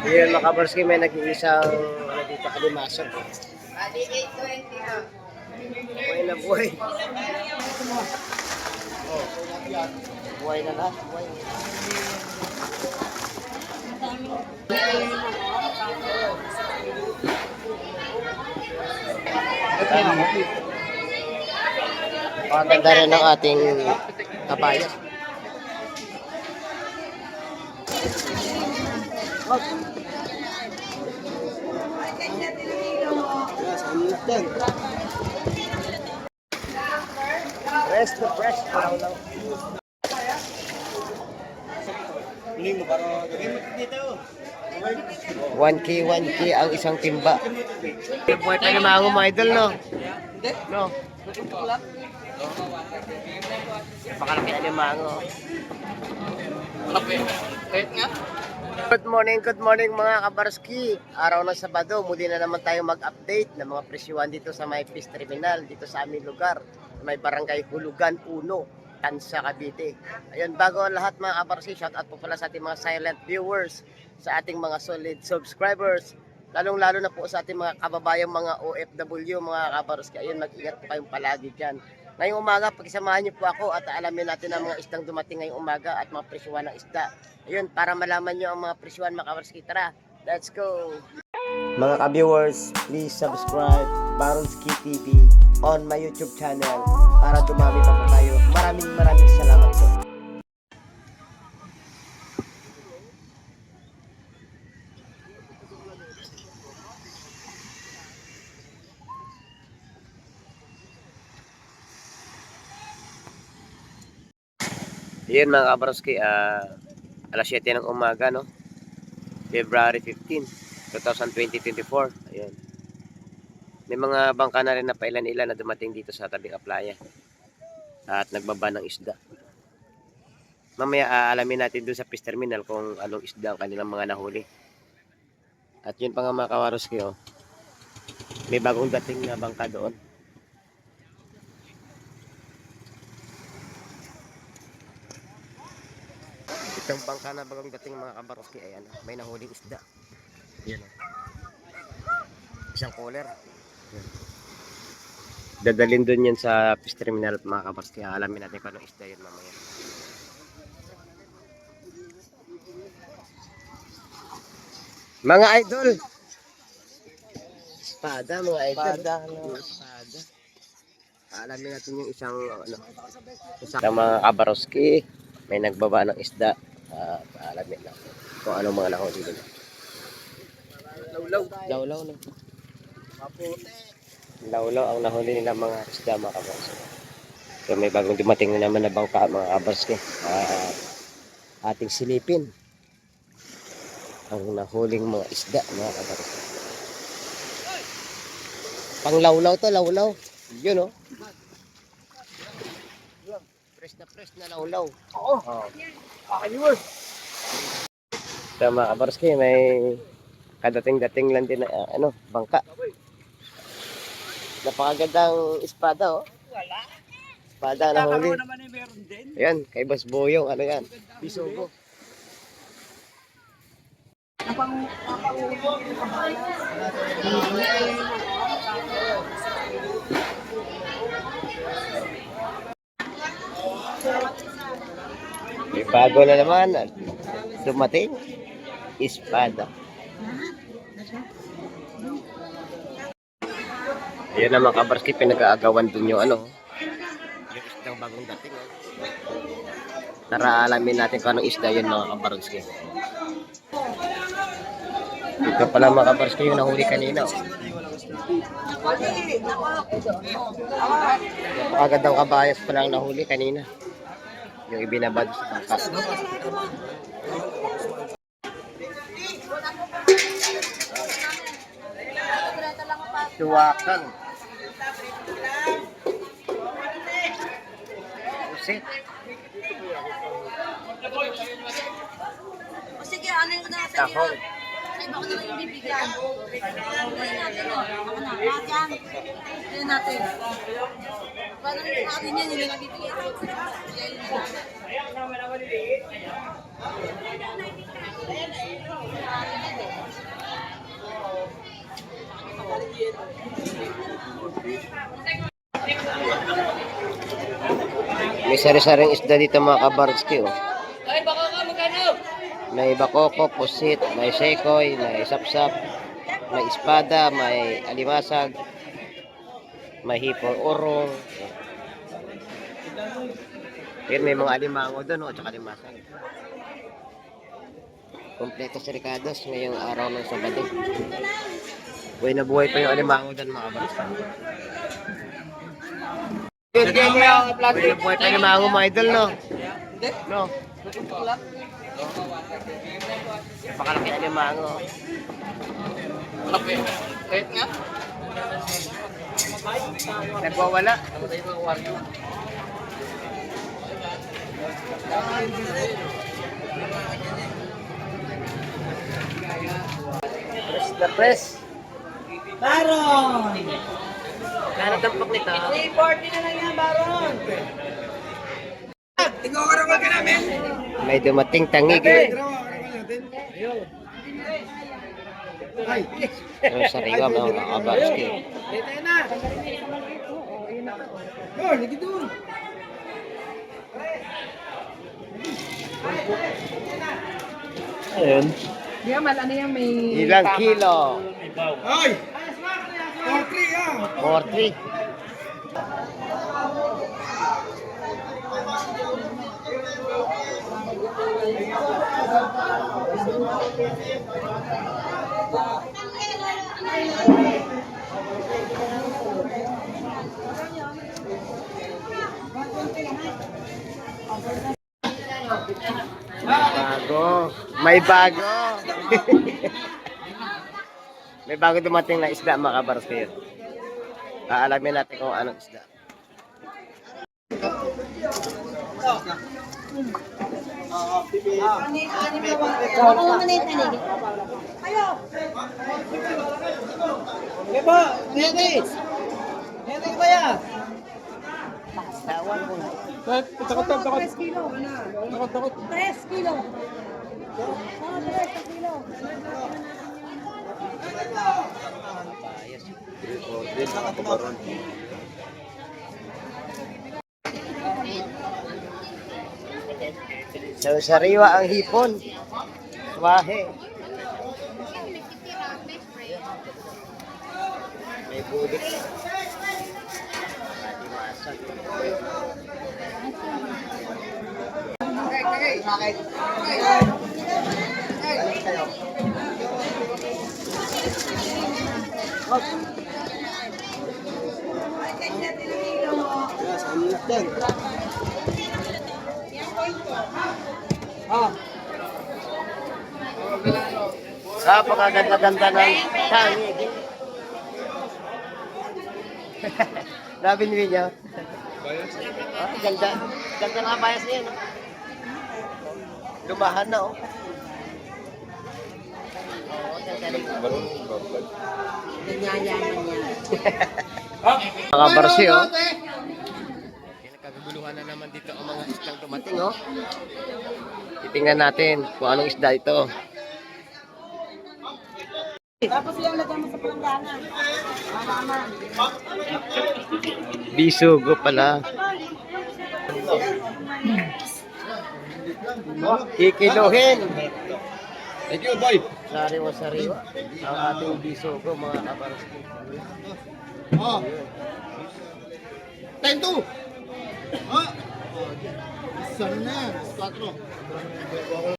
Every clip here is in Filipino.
Yun, mga kabarski, may nag-iisang dito kalimasok. Bali, 820 na. Buhay na buhay. Oh, buhay na lahat. Buhay. Maganda rin ang ating kabayan. Fresh to fresh. Lang lang. 1K, 1K ang isang timba. Buhay pa yung mga idol, no? No? Napakalaki na yung mango. Good morning mga kabarski. Araw ng Sabado, muli na naman tayo mag-update ng mga presyuhan dito sa may Fish Terminal, dito sa aming lugar. May barangay Hulugan 1, Tansa, Cavite. Ayun, bago ang lahat mga kabarski, shout out po pala sa ating mga silent viewers, sa ating mga solid subscribers, lalong-lalo na po sa ating mga kababayang mga OFW, mga kabarski. Ayun, mag-ingat po kayong palagi dyan. Ngayong umaga, pagsamahan niyo po ako at alamin natin ang mga isdang dumating ngayong umaga at mga presyuhan ng isda. Ayun, para malaman niyo ang mga presyuhan, mga kabarski. Tara, let's go! Mga ka-viewers, please subscribe Baronski TV on my YouTube channel para dumami pa po tayo. Maraming salamat po. Yun mga kabaroski, alas 7 ng umaga, no? February 15, 2024. Ayun. May mga bangka na rin na pailan-ilan na dumating dito sa tabing playa at nagbaba ng isda. Mamaya aalamin natin doon sa Fish Terminal kung anong isda ang kanilang mga nahuli. At yun pa nga mga kabaroski, oh. May bagong dating na bangka doon. Itong bangka na bagong dating mga kabaroski, ayan, may nahuling isda. Ayan, isang cooler. Ayan. Dadalhin doon yan sa Fish Terminal mga kabaroski. Alamin natin kung anong isda yun mamaya. Mga idol, espada mga idol. Espada. Alamin natin yung isang mga kabaroski, may nagbaba ng isda. Alamin lang kung anong mga nahuli nila. Lawlaw na. Lawlaw ang nahuli nila mga isda mga kabarski. So may bagong dumating na naman na bangka mga kabarski. Ating silipin ang nahuling mga isda mga kabarski. Pang lawlaw to, lawlaw. Yun, oh. Fresh na lawlaw. Oo. Ayun. So mga kabarski, may kadating-dating lang din na bangka. Napakagandang espada, oh. Espada na huli. Ayan, kay Boss Boyong, ano yan? Bisogo. May bago na naman at dumating espada. Ayan na mga kabarski, pinag-aagawan dun yung yung isdang bagong dating. Tara alamin natin kung anong isda yun mga kabarski. Ito pala mga kabarski yung nahuli kanina. Napakagandang kabayas pala ang nahuli kanina. Yung ibinabad sa bangka. Tuwakan. Pusit. O sige, ano yung nasa Tahong. Sa iba ko na lang yung bibigyan. Gawin natin, o. Ako na, lahat yan. Gawin natin. Paano yung atin yan, hindi na bibigyan. Gawin natin. May sari-saring isda dito mga kabarski, oh. May bakoko, pusit, may sekoy, may sapsap, may espada, may alimasag, may hipong urong. Yan, may mga alimango doon, oh, tsaka alimasag. Kompleto si Ricardo's ngayong araw ng Sabado. Buhay na buhay pa yung alimango doon mga kabarski. Buhay na buhay pa yung alimango mga idol, no? No? Napakalaki ang limango. Malaki. Kahit nga. Nagwawala. Press na press. Baron! Kano tampak nito? 340 na lang yan, Baron! May dumating tangig. Yung sariwa mga kabarski. Ayun. Yaman, ano yan, may... Ilang kilo? Ay! 43 ah! 43. Bago. May bago. May bago dumating na isda mga kabarski. Aalamin natin kung anong isda. Ako naman na yung tanig. Ayo! Diba? Netis! Netis ba yan? Tawan mo na. Takot. 3 kilo. 3 kilo. Oh, 3 kilo. So, sariwa ang hipon. Swahe. May bulik. Madimasag. Napakaganda-ganda ng tangig. Nabinwi niya. Ah, ganda. Ganda nga bias niya, no? Lumahan na, oh. Oo, ganda rin. Ganyan-yan niya. Mga barsi, oh. Nagkaguluhan na naman dito ang mga isdang dumating, oh. Titingnan natin kung anong isda ito. Tapos yung lagyan mo sa palanggana. Malaman. Bisugo pala. Kikiluhin. Thank you, boy. Sariwa-sariwa. Ang ating bisugo, mga kabarski. Oh. 10-2. Ah. Isa na yan. 4.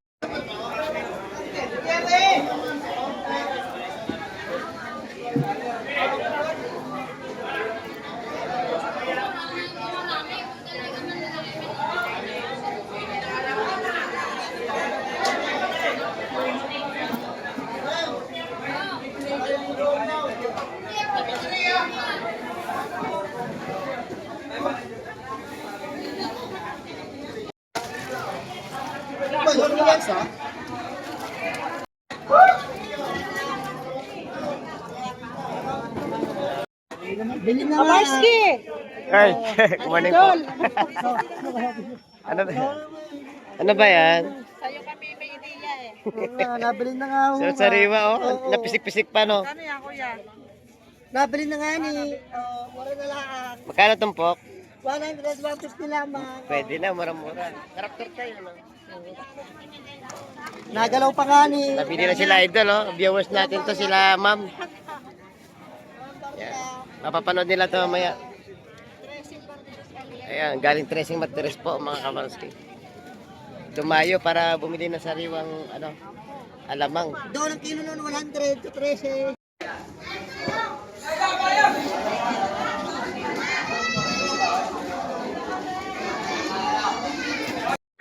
Kabarski! Ay, good morning po. Ano ba? Ano ba yan? Sa'yo kami may ideya eh. Nabili na nga ako. Sariwa, oh. Napisik-pisik pa, no? Ano yan, kuya? Nabili na nga ni. Oh, mura na lang. Magkano tumpok? 100, 150 lamang. Pwede na, mura-mura. Karakter tayo, no? Nagalaw pa nga ni. Nabili na sila idol, oh. Viewers natin to sila, ma'am. Yan. Mapapanood nila to mamaya. Ayan, galing Tracing Materials po, mga kamarski. Dumayo para bumili ng sariwang, alamang. Doon ang kilo noon, 100 to 13.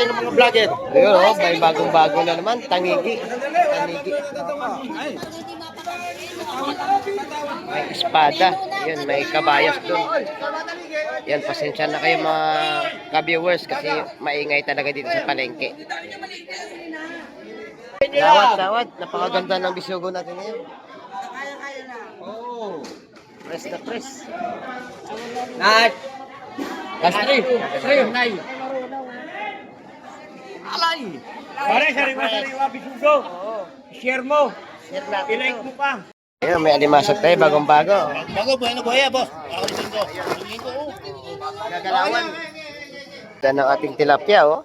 Mga vlogger. Ayun, oh, may bagong-bago na naman. Tangigi. Tangigi. May espada. Yan, may kabayas doon. Yan, pasensya na kayo mga ka-viewers kasi maingay talaga dito sa palengke. Tawad. Napakaganda ng bisugo natin ngayon. Oh. Press na press. Kastri. Nay. Alay. Pare, sariwa bisugo. Share mo. Share natin I-like to. mo pa. Ayun, may alimasag tayo, bagong-bago. Bago, bueno, boya, boss. Ako dito. Dito. Gagalawan. Ito ng ating tilapia, oh.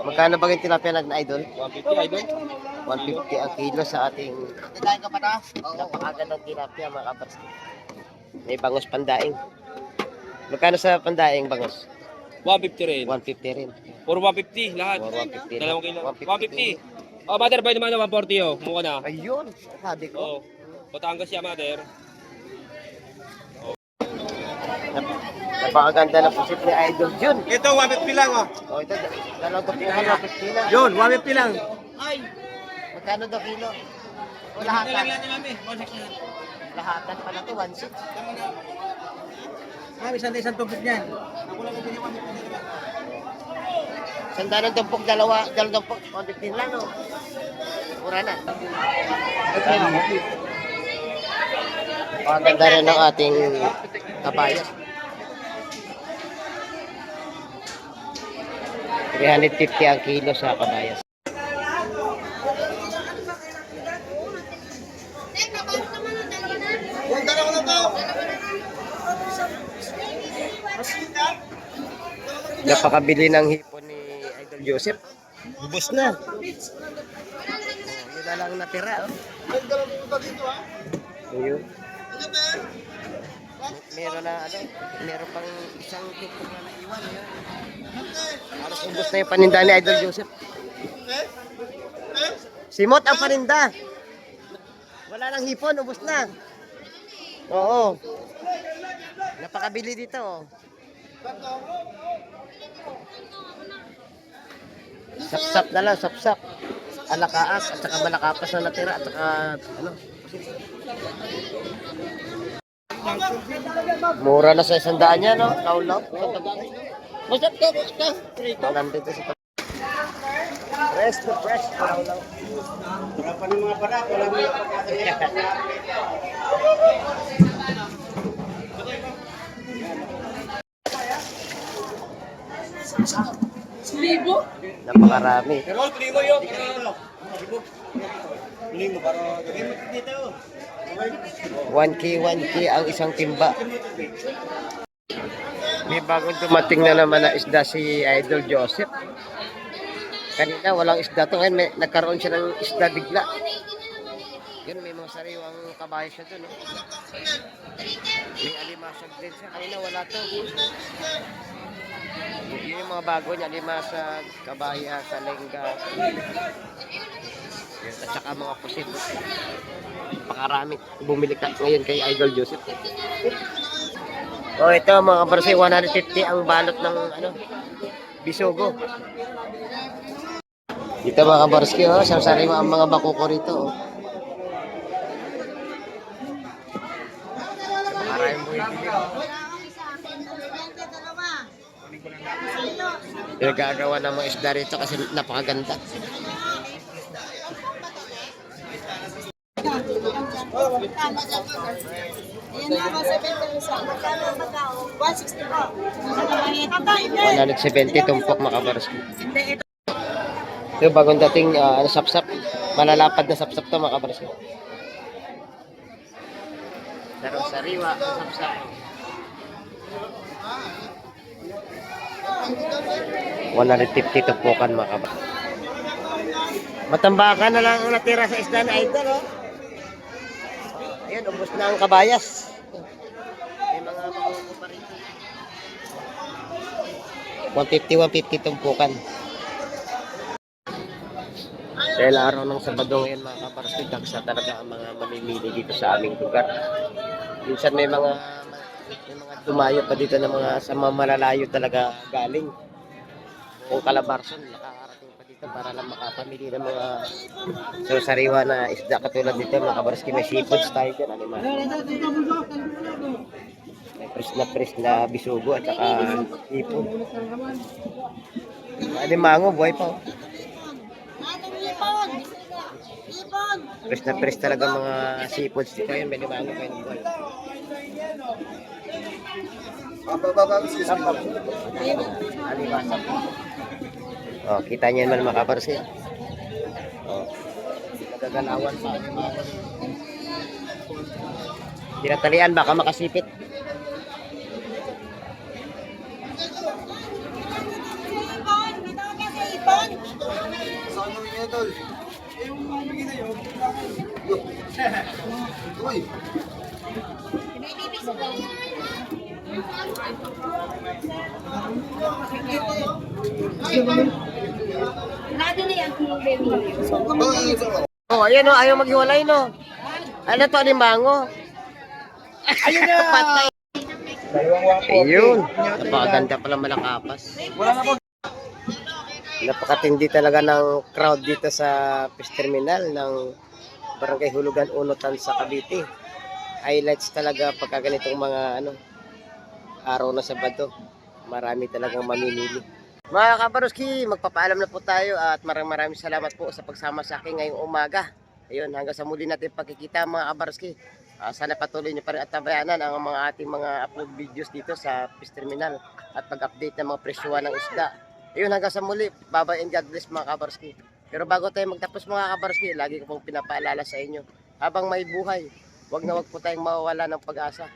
Magkano ba yung tilapia natin, idol? 150, idol. 150 ang kilo sa ating Kailangan ka pa na? napakagandang tilapia, mga kabarski. May bangos pandaing. Magkano sa pandaing bangos? 150 rin. 150 rin. Puro 150 lahat. Or 150 rin. Dalawang kilo. 150. 150. Oh, mother, boy naman 140 oh. Mukha na. Ayun, sabi ko. Oh. Batangas siya, mother. Napakaganda ng pusit ni Idol Jun. Ito, 150 lang, oh. Oh, ito, dalawang tupukan, 150 na. Yun, 150 lang. Magkano daw kilo? O lahatan? Lahatan pala to, 1.6. Isang tubig niyan. Sandaan ng tumpok, dalawang tumpok, 115 lang, no? Mura na. Maganda rin ng ating kabayas. 350 ang kilo sa kabayas. Napakabili ng hipon ni Idol Joseph. Ubus na. Oh, yun na lang natira. Oh. Ayun. Meron na meron pang isang tipo na naiwan. Halos ubos na yung paninda ni Idol Joseph. Simot ang paninda. Wala nang hipon, ubos na. Oo. Napakabili dito. Oh. Sapsap na lang, sapsap. Alakaas at saka malakapas na natira at saka mura na sa 100 niya, no? Kaulaw. Masap ka. Nandito sa fresh to fresh. Kaulaw. Wala pa ng mga barak, wala mo yung Napakarami. Pero, tuloy mo yun. Tuloy mo para gawin mo dito. 1K ang isang timba. May bagong dumating na naman na isda si Idol Joseph. Kanina walang isda to, ngayon nagkaroon siya ng isda bigla. Yun, may mga sariwang kabayo siya doon. May alimasag din siya. Kanina wala to. Yun yung mga bago niya, alimasag, kabaya, salengga. Yun, at saka mga pusit. Pakarami. Bumili ka ngayon kay Idol Joseph. Oh, ito mga kabarsi, 150 ang balot ng bisogo. Dito mga kabarski, oh, sariwa ang mga bakuko rito. Oh. Maraming buhay-bili. Pinagagawa ng mga isda rito kasi napakaganda. Ayan na ako, 70 isa. Magkano ang magkao? 160 po. 170 tumpok mga kabarski. Ito bagong dating sapsap. Malalapad na sapsap to mga kabarski. Sarong sariwa, sapsap. 150 tupukan mga kabarsky. Matambakan na lang ang natira sa isda na idol, oh. Ayun, ubos na ang kabayas. May mga makukuha pa rin. 150 tumpukan. Dahil araw ng Sabado ngayon mga kabarsky, dagsa talaga ang mga mamimili dito sa aming lugar. Minsan may mga dumayo pa dito ng mga sa mga malalayo talaga galing. Kung Calabarzon, nakakarating pa dito para lang makapamili ng mga sariwa na isda katulad dito mga kabarsky. May seafoods tayo dyan, animal. May press na bisugo at saka hipon. Alimango, buhay pa. Oh. Press talaga mga seafoods dito. Ayun, may limango kayo ng buhay. Alibasa. Oh, kita niyo naman mga kabarsky. Oh. Nagagalawan pa. Tinatalian baka makasipit. Nado na yan, baby. Oh, ayan oh, ayaw maghiwalay no. Ano to, alimango? Ayun na! Patay. Ayun. Napakaganda pala malakapas. Napakatindi talaga ng crowd dito sa fish terminal ng Barangay Hulugan 1 Tansa Cavite. Highlights talaga pagka ganitong mga araw na Sabado. Marami talagang mamimili. Mga kabarsky, magpapaalam na po tayo at maraming salamat po sa pagsama sa akin ngayong umaga. Ayun, hanggang sa muli natin pagkikita mga kabarsky. Sana patuloy niyo pa rin at tabayanan ang mga ating mga upload videos dito sa fish terminal at pag-update ng mga presyuhan ng isda. Ayun, hanggang sa muli. Bye-bye and God bless mga kabarsky. Pero bago tayo magtapos mga kabarsky, lagi ko pong pinapaalala sa inyo. Habang may buhay, wag na wag po tayong mawawala ng pag-asa.